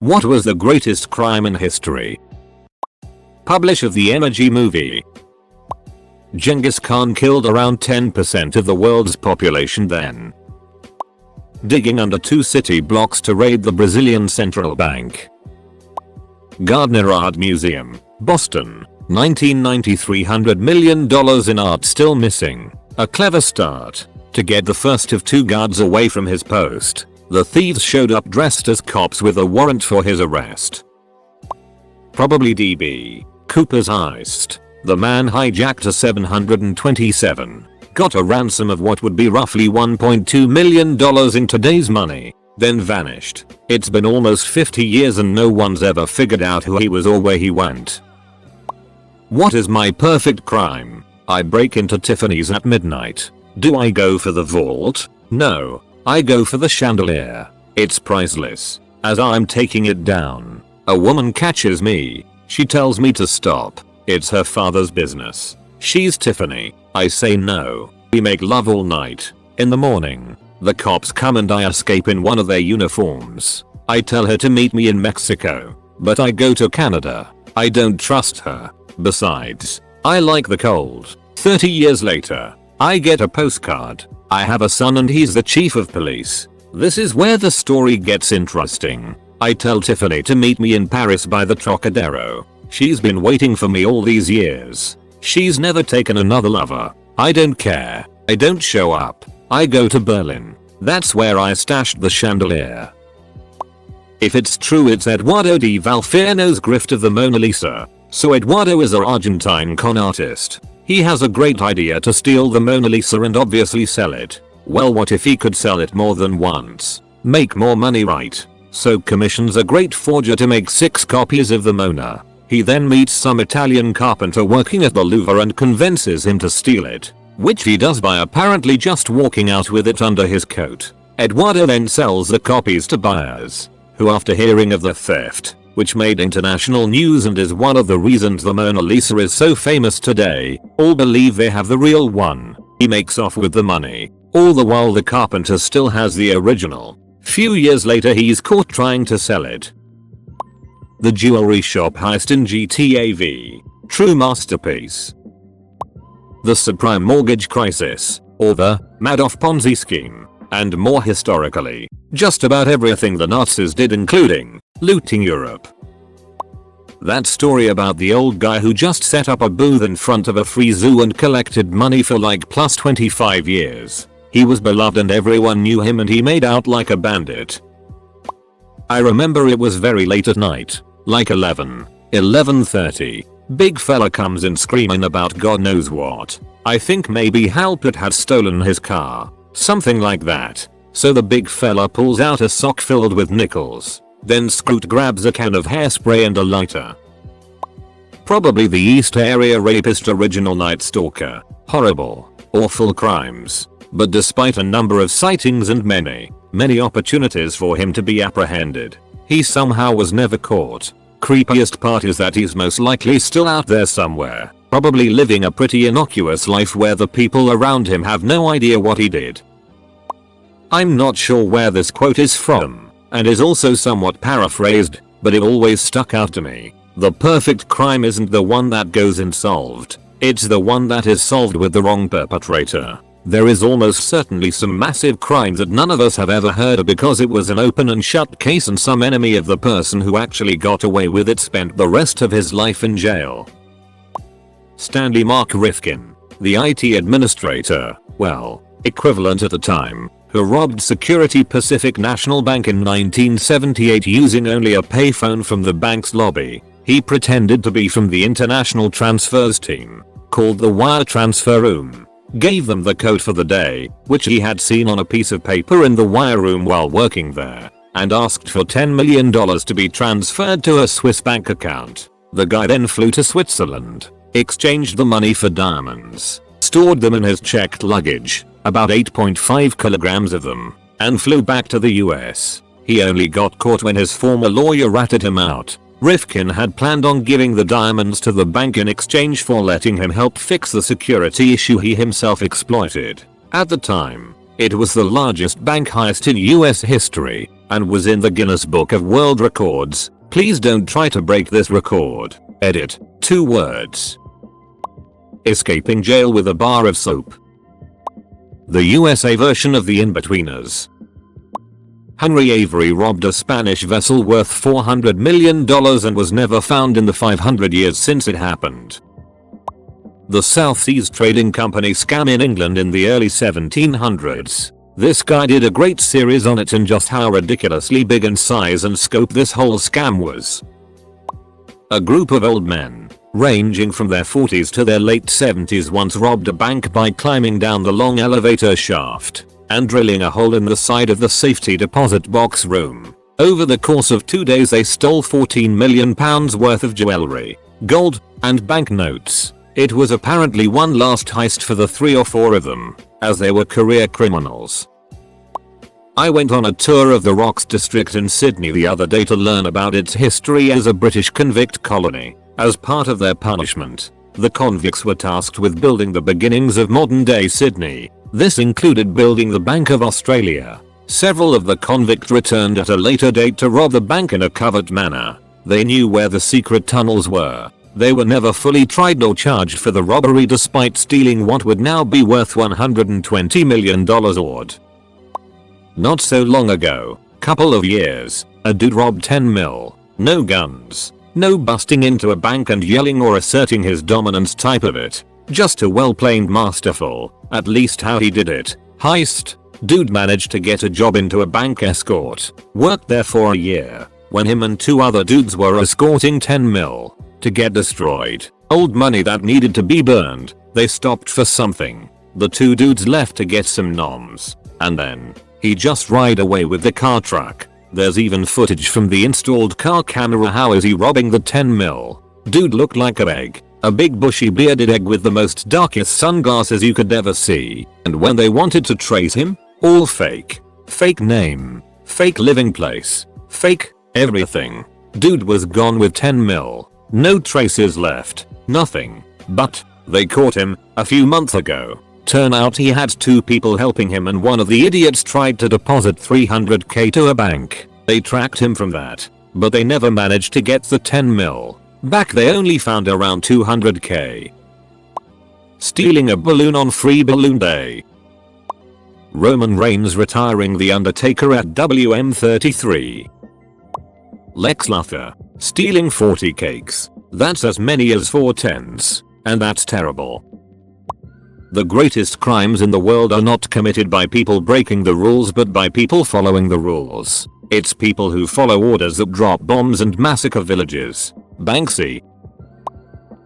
What was the greatest crime in history? Publish of the Energy movie. Genghis Khan killed around 10% of the world's population then. Digging under 2 city blocks to raid the Brazilian central bank. Gardner Art Museum, Boston, 1990. $300 million in art still missing. A clever start. To get the first of 2 guards away from his post, the thieves showed up dressed as cops with a warrant for his arrest. Probably D.B. Cooper's heist. The man hijacked a 727, got a ransom of what would be roughly $1.2 million in today's money, then vanished. It's been almost 50 years and no one's ever figured out who he was or where he went. What is my perfect crime? I break into Tiffany's at midnight. Do I go for the vault? No. I go for the chandelier. It's priceless. As I'm taking it down, a woman catches me. She tells me to stop. It's her father's business. She's Tiffany. I say no. We make love all night. In the morning, the cops come and I escape in one of their uniforms. I tell her to meet me in Mexico, but I go to Canada. I don't trust her. Besides, I like the cold. 30 years later, I get a postcard. I have a son and he's the chief of police. This is where the story gets interesting. I tell Tiffany to meet me in Paris by the Trocadero. She's been waiting for me all these years. She's never taken another lover. I don't care. I don't show up. I go to Berlin. That's where I stashed the chandelier. If it's true, it's Eduardo di Valferno's grift of the Mona Lisa. So Eduardo is an Argentine con artist. He has a great idea to steal the Mona Lisa and obviously sell it. Well, what if he could sell it more than once? Make more money, right? So commissions a great forger to make 6 copies of the Mona. He then meets some Italian carpenter working at the Louvre and convinces him to steal it, which he does by apparently just walking out with it under his coat. Eduardo then sells the copies to buyers, who after hearing of the theft, which made international news and is one of the reasons the Mona Lisa is so famous today, all believe they have the real one. He makes off with the money. All the while the carpenter still has the original. Few years later he's caught trying to sell it. The jewelry shop heist in GTA V. True masterpiece. The subprime mortgage crisis, or the Madoff Ponzi scheme, and more historically. Just about everything the Nazis did, including looting Europe. That story about the old guy who just set up a booth in front of a free zoo and collected money for like plus 25 years. He was beloved and everyone knew him and he made out like a bandit. I remember it was very late at night, like 11:30. Big fella comes in screaming about God knows what. I think maybe Halpert had stolen his car. Something like that. So the big fella pulls out a sock filled with nickels. Then Scoot grabs a can of hairspray and a lighter. Probably the East Area Rapist original Night Stalker. Horrible, awful crimes. But despite a number of sightings and many opportunities for him to be apprehended, he somehow was never caught. Creepiest part is that he's most likely still out there somewhere, probably living a pretty innocuous life where the people around him have no idea what he did. I'm not sure where this quote is from, and is also somewhat paraphrased, but it always stuck out to me. The perfect crime isn't the one that goes unsolved, it's the one that is solved with the wrong perpetrator. There is almost certainly some massive crimes that none of us have ever heard of because it was an open and shut case and some enemy of the person who actually got away with it spent the rest of his life in jail. Stanley Mark Rifkin, the IT administrator, well, equivalent at the time, who robbed Security Pacific National Bank in 1978 using only a payphone from the bank's lobby. He pretended to be from the international transfers team, called the wire transfer room, gave them the code for the day, which he had seen on a piece of paper in the wire room while working there, and asked for $10 million to be transferred to a Swiss bank account. The guy then flew to Switzerland, exchanged the money for diamonds, stored them in his checked luggage, about 8.5 kilograms of them, and flew back to the US. He only got caught when his former lawyer ratted him out. Rifkin had planned on giving the diamonds to the bank in exchange for letting him help fix the security issue he himself exploited. At the time, it was the largest bank heist in US history. and was in the Guinness Book of World Records. Please don't try to break this record. Edit. 2 words. Escaping jail with a bar of soap. The USA version of the In-Betweeners. Henry Avery robbed a Spanish vessel worth $400 million and was never found in the 500 years since it happened. The South Seas Trading Company scam in England in the early 1700s. This guy did a great series on it and just how ridiculously big in size and scope this whole scam was. A group of old men, ranging from their 40s to their late 70s, once robbed a bank by climbing down the long elevator shaft and drilling a hole in the side of the safety deposit box room. Over the course of 2 days they stole £14 million worth of jewelry, gold, and banknotes. It was apparently one last heist for the 3 or 4 of them, as they were career criminals. I went on a tour of the Rocks district in Sydney the other day to learn about its history as a British convict colony. As part of their punishment, the convicts were tasked with building the beginnings of modern-day Sydney. This included building the Bank of Australia. Several of the convicts returned at a later date to rob the bank in a covert manner. They knew where the secret tunnels were. They were never fully tried or charged for the robbery despite stealing what would now be worth $120 million odd. Not so long ago, couple of years, a dude robbed 10 mil. No guns. No busting into a bank and yelling or asserting his dominance type of it. Just a well-planned masterful, at least how he did it, heist. Dude managed to get a job into a bank escort. Worked there for a year, when him and 2 other dudes were escorting 10 mil. To get destroyed. Old money that needed to be burned. They stopped for something. The 2 dudes left to get some noms. And then, he just ride away with the car truck. There's even footage from the installed car camera. How is he robbing the 10 mil? Dude looked like an egg. A big bushy bearded egg with the most darkest sunglasses you could ever see. And when they wanted to trace him, all fake. Fake name. Fake living place. Fake everything. Dude was gone with 10 mil. No traces left. Nothing. But they caught him a few months ago. Turn out he had 2 people helping him and one of the idiots tried to deposit $300k to a bank. They tracked him from that, but they never managed to get the 10 mil. Back they only found around $200k. Stealing a balloon on Free Balloon Day. Roman Reigns retiring The Undertaker at WM33. Lex Luthor stealing 40 cakes. That's as many as 4 tens. And that's terrible. The greatest crimes in the world are not committed by people breaking the rules but by people following the rules. It's people who follow orders that drop bombs and massacre villages. Banksy.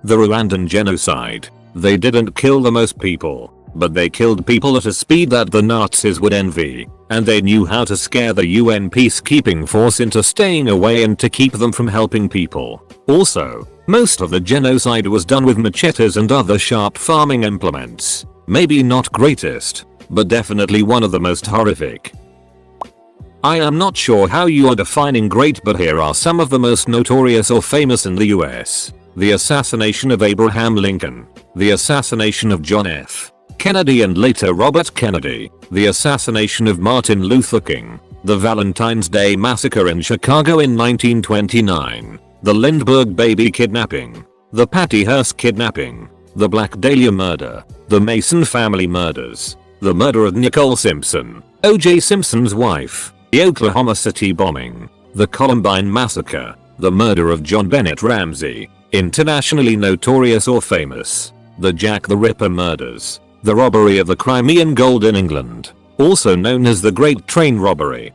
The Rwandan genocide. They didn't kill the most people, but they killed people at a speed that the Nazis would envy. And they knew how to scare the UN peacekeeping force into staying away and to keep them from helping people. Also, most of the genocide was done with machetes and other sharp farming implements. Maybe not greatest, but definitely one of the most horrific. I am not sure how you are defining great, but here are some of the most notorious or famous in the US. The assassination of Abraham Lincoln. The assassination of John F. Kennedy and later Robert Kennedy. The assassination of Martin Luther King. The Valentine's Day Massacre in Chicago in 1929. The Lindbergh baby kidnapping. The Patty Hearst kidnapping. The Black Dahlia murder. The Mason family murders. The murder of Nicole Simpson, O.J. Simpson's wife. The Oklahoma City bombing. The Columbine massacre. The murder of John Bennett Ramsey. Internationally notorious or famous. The Jack the Ripper murders. The robbery of the Crimean Gold in England, also known as the Great Train Robbery.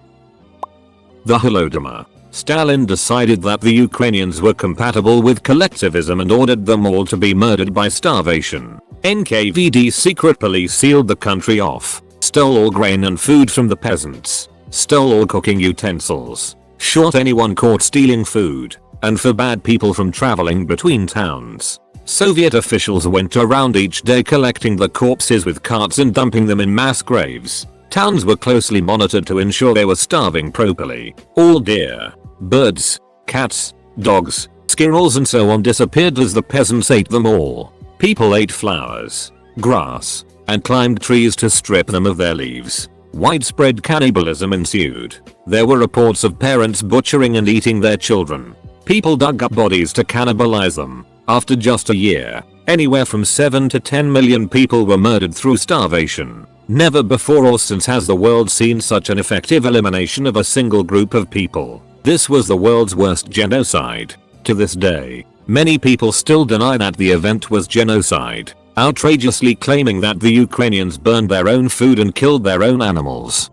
The Holodomor. Stalin decided that the Ukrainians were compatible with collectivism and ordered them all to be murdered by starvation. NKVD secret police sealed the country off, stole all grain and food from the peasants, stole all cooking utensils, shot anyone caught stealing food, and forbade people from traveling between towns. Soviet officials went around each day collecting the corpses with carts and dumping them in mass graves. Towns were closely monitored to ensure they were starving properly. All deer, birds, cats, dogs, squirrels and so on disappeared as the peasants ate them all. People ate flowers, grass, and climbed trees to strip them of their leaves. Widespread cannibalism ensued. There were reports of parents butchering and eating their children. People dug up bodies to cannibalize them. After just a year, anywhere from 7 to 10 million people were murdered through starvation. Never before or since has the world seen such an effective elimination of a single group of people. This was the world's worst genocide. To this day, many people still deny that the event was genocide, outrageously claiming that the Ukrainians burned their own food and killed their own animals.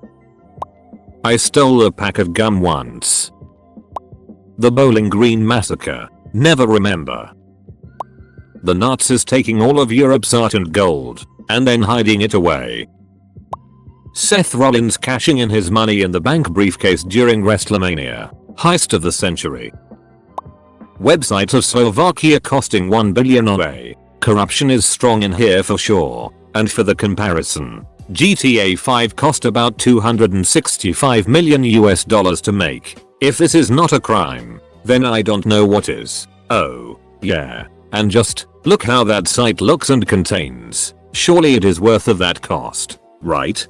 I stole a pack of gum once. The Bowling Green Massacre. Never remember. The Nazis taking all of Europe's art and gold, and then hiding it away. Seth Rollins cashing in his money in the bank briefcase during WrestleMania. Heist of the century. Website of Slovakia costing 1 billion away. Corruption is strong in here for sure. And for the comparison, GTA 5 cost about $265 million to make. If this is not a crime, then I don't know what is. Oh, yeah. And just look how that site looks and contains. Surely it is worth of that cost, right?